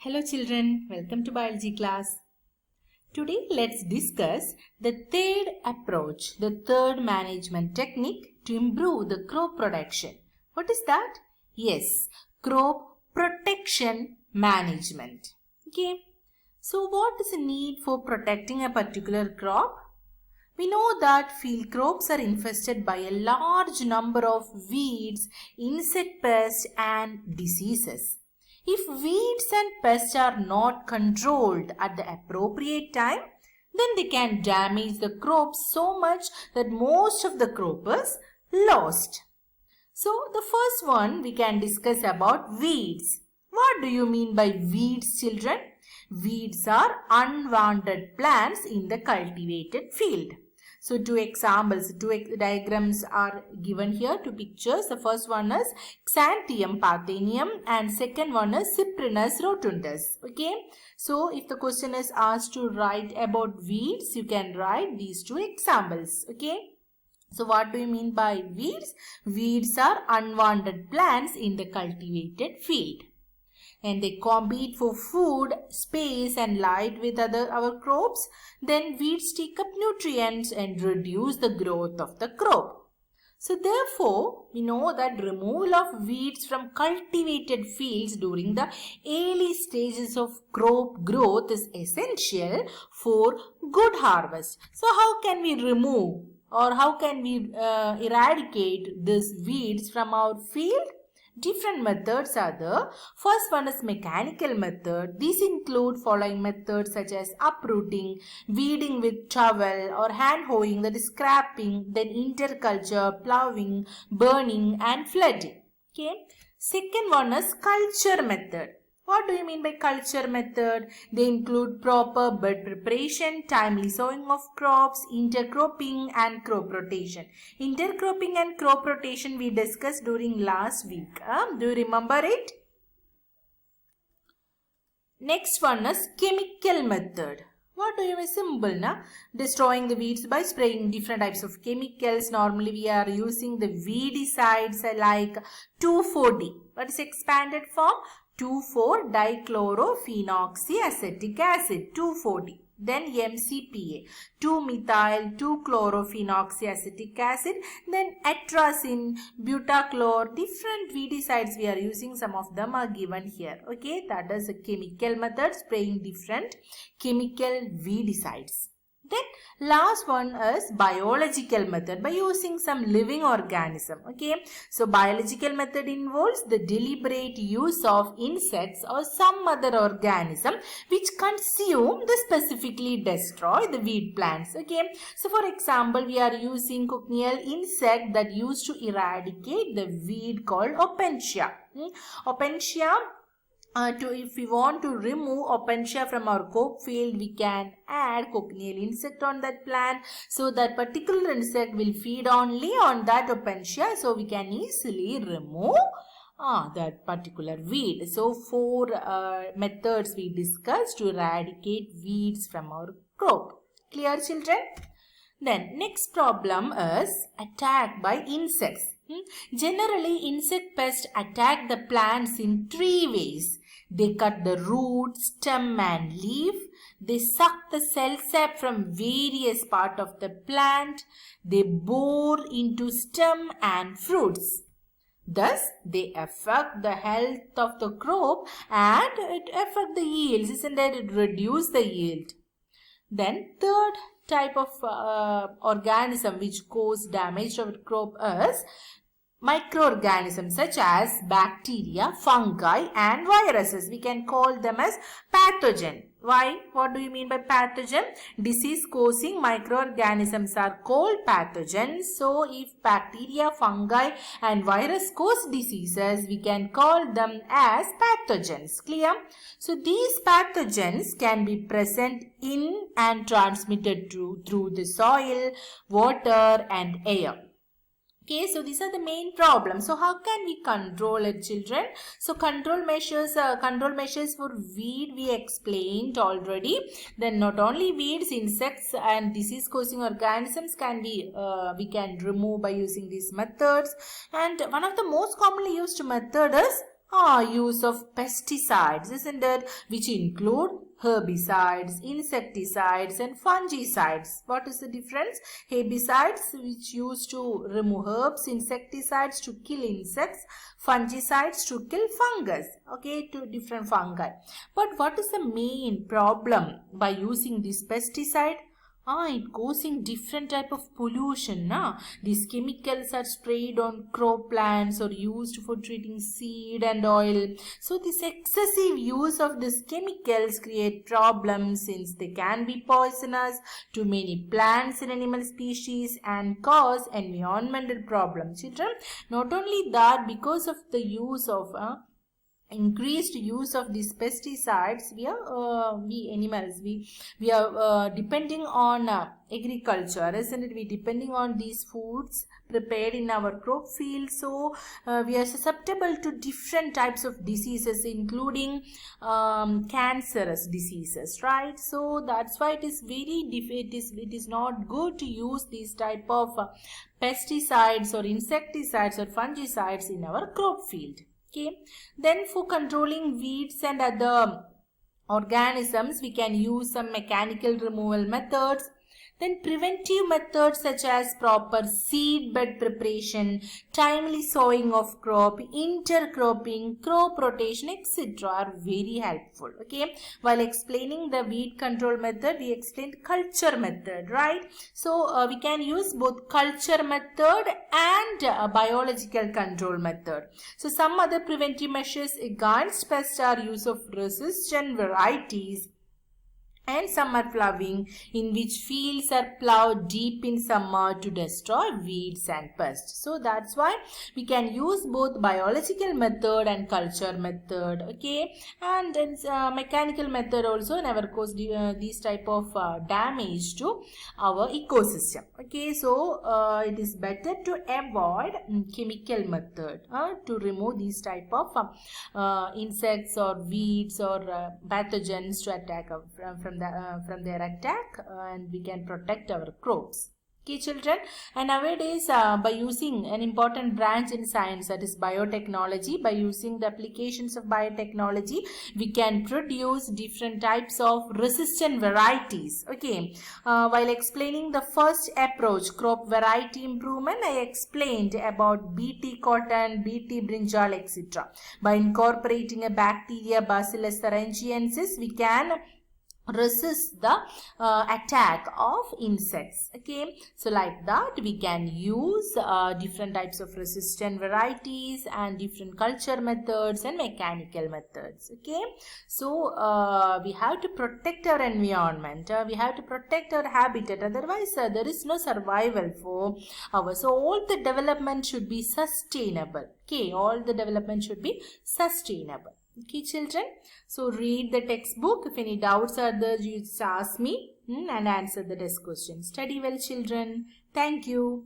Hello children, welcome to biology class. Today let's discuss the third approach, the third management technique to improve the crop production. What is that? Yes, crop protection management. Okay. So what is the need for protecting a particular crop? We know that field crops are infested by a large number of weeds, insect pests and diseases. If weeds and pests are not controlled at the appropriate time, then they can damage the crop so much that most of the crop is lost. So the first one we can discuss about weeds. What do you mean by weeds, children? Weeds are unwanted plants in the cultivated field. So two examples, two diagrams are given here, two pictures. The first one is Xanthium parthenium and second one is Cyprinus rotundus. Okay. So if the question is asked to write about weeds, you can write these two examples. Okay. So what do you mean by weeds? Weeds are unwanted plants in the cultivated field. And they compete for food, space and light with our crops, then weeds take up nutrients and reduce the growth of the crop. So therefore, we know that removal of weeds from cultivated fields during the early stages of crop growth is essential for good harvest. So how can we remove or how can we eradicate these weeds from our field? Different methods are there. First one is mechanical method. These include following methods such as uprooting, weeding with trowel or hand hoeing, that is scrapping, then interculture, ploughing, burning and flooding. Okay. Second one is culture method. What do you mean by culture method? They include proper bed preparation, timely sowing of crops, intercropping and crop rotation. Intercropping and crop rotation we discussed during last week. Do you remember it? Next one is chemical method. What do you mean? Simple, na? Destroying the weeds by spraying different types of chemicals. Normally we are using the weedicides like 2,4-D. What is expanded form? 2,4-dichlorophenoxyacetic acid, 2,4-D. Then MCPA, 2-methyl-2-chlorophenoxyacetic acid. Then atrazine, butachlor, different weedicides we are using. Some of them are given here. Okay, that is a chemical method, spraying different chemical weedicides. Then last one is biological method, by using some living organism. Okay, so biological method involves the deliberate use of insects or some other organism which consume the specifically destroy the weed plants. Okay, so for example we are using cochineal insect that used to eradicate the weed called Opentia. Opentia. If we want to remove Opentia from our crop field, we can add cochineal insect on that plant. So that particular insect will feed only on that Opentia. So we can easily remove that particular weed. So four methods we discussed to eradicate weeds from our crop. Clear, children? Then next problem is attack by insects. Generally, insect pests attack the plants in three ways. They cut the root, stem and leaf. They suck the cell sap from various parts of the plant. They bore into stem and fruits. Thus, they affect the health of the crop and it affects the yields, isn't it? It reduces the yield. Then third type of organism which cause damage to the crop is microorganisms such as bacteria, fungi and viruses. We can call them as pathogen. Why? What do you mean by pathogen? Disease causing microorganisms are called pathogens. So if bacteria, fungi and virus cause diseases, we can call them as pathogens. Clear? So these pathogens can be present in and transmitted through the soil, water and air. Okay, so these are the main problems. So how can we control it, children? So control measures for weed we explained already. Then not only weeds, insects and disease causing organisms can be we can remove by using these methods. And one of the most commonly used method is Use of pesticides, isn't it? Which include herbicides, insecticides and fungicides. What is the difference? Herbicides which used to remove herbs, insecticides to kill insects, fungicides to kill fungus. Okay, two different fungi. But what is the main problem by using this pesticide? It causing different type of pollution. These chemicals are sprayed on crop plants or used for treating seed and oil. So this excessive use of these chemicals create problems since they can be poisonous to many plants and animal species and cause environmental problems. Children, not only that, because of the use of increased use of these pesticides, we are depending on agriculture, isn't it? We depending on these foods prepared in our crop field, so we are susceptible to different types of diseases, including cancerous diseases, right? So that's why it is it is not good to use these type of pesticides or insecticides or fungicides in our crop field. Okay, then for controlling weeds and other organisms, we can use some mechanical removal methods. Then preventive methods such as proper seed bed preparation, timely sowing of crop, intercropping, crop rotation, etc. are very helpful. Okay, while explaining the weed control method, we explained culture method, right? So we can use both culture method and biological control method. So some other preventive measures against pests are use of resistant varieties and summer ploughing, in which fields are ploughed deep in summer to destroy weeds and pests. So that's why we can use both biological method and culture method. Okay, and then mechanical method also never cause these type of damage to our ecosystem. Okay, so it is better to avoid chemical method to remove these type of insects or weeds or pathogens to attack from their attack, and we can protect our crops. Okay, children, and nowadays by using an important branch in science, that is biotechnology, by using the applications of biotechnology, we can produce different types of resistant varieties. Okay, while explaining the first approach, crop variety improvement, I explained about BT cotton, BT brinjal, etc. By incorporating a bacteria, Bacillus thuringiensis, we can resist the attack of insects. Okay, so like that we can use different types of resistant varieties and different culture methods and mechanical methods. Okay, so we have to protect our environment, we have to protect our habitat, otherwise there is no survival for our. So all the development should be sustainable. Okay, all the development should be sustainable. Okay, children, so read the textbook. If any doubts are there, you just ask me and answer the test questions. Study well, children. Thank you.